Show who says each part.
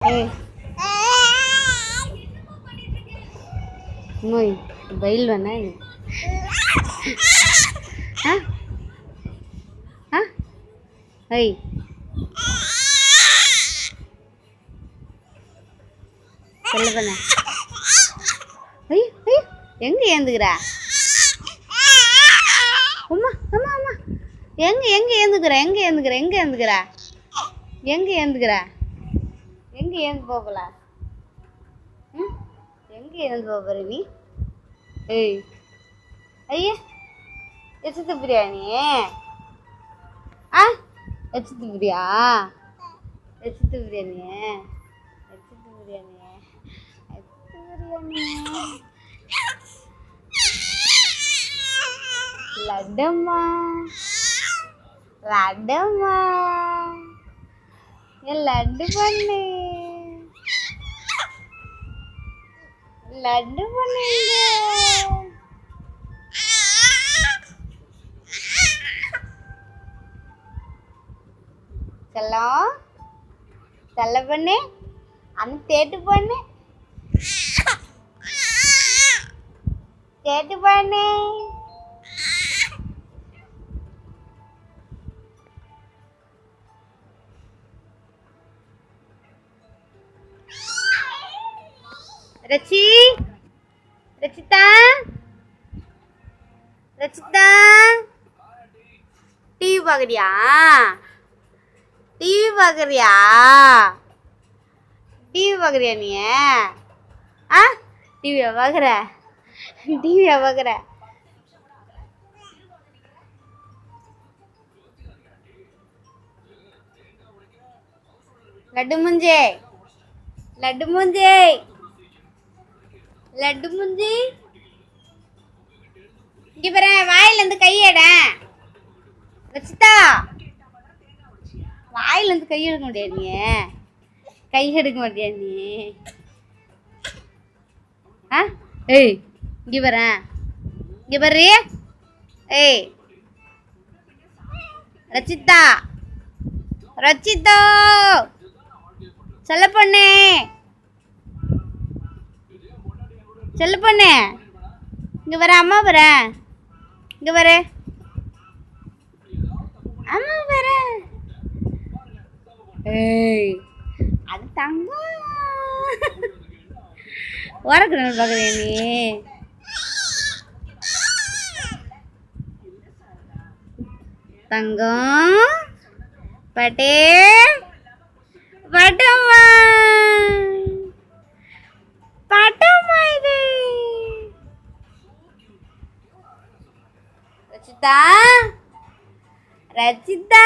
Speaker 1: ஏய் மோய் பயில் வேணா ஆ ஆ ஐய் சொல்ல பண்ண ஐய் ஐய் எங்க ஏந்துக்கிறா அம்மா அம்மா அம்மா எங்க எங்க ஏந்துக்கிறா எங்க ஏந்துக்கிறா எங்க ஏந்துக்கிறா எங்க ஏந்துக்கிறா எங்க ஏந்து போகலாம் ம் எங்க ஏந்து போகிற நீ ஏய் ஐயா எச்சத்து பிரியாணி ஆ எச்சத்து பிரியா எச்சத்து பிரியாணி எச்சத்து பிரியாணி எச்சத்து பிரியாணி லட்டம்மா லட்டம்மா என் லட்டு பண்ணு லட்டு பண்ணுங்க செல்லம் செல்ல பண்ணு அந்த தேட்டு பண்ணு தேட்டு பண்ணு ரச்சி ரச்சிதா ரச்சிதா டிவி பார்க்குறியா டிவி பார்க்குறியா டிவி பார்க்குறியா நீ ஆ டிவியா பார்க்குற டிவியா பார்க்குற லட்டு முஞ்சே லட்டு முஞ்சே லட்டு முஞ்சி இங்கே பாரு வாயிலேருந்து கையேட ரச்சிதா வாயிலேருந்து கை எடுக்க முடியாது நீ கை எடுக்க மாட்டியா நீ ஆ ஏய் இங்கே பாரு இங்கே பாரு ஏய் ரச்சிதா ரச்சிதா சொல்ல பொண்ணு செல்ல பொண்ணு இங்கே வர அம்மா வர இங்கே வர அம்மா வர ஏய் அது தங்கம் உறக்கணும் பார்க்குறியா நீ தங்கம் பட்டே பட்டம்மா பட்டம்மா இது ரச்சிதா ரச்சிதா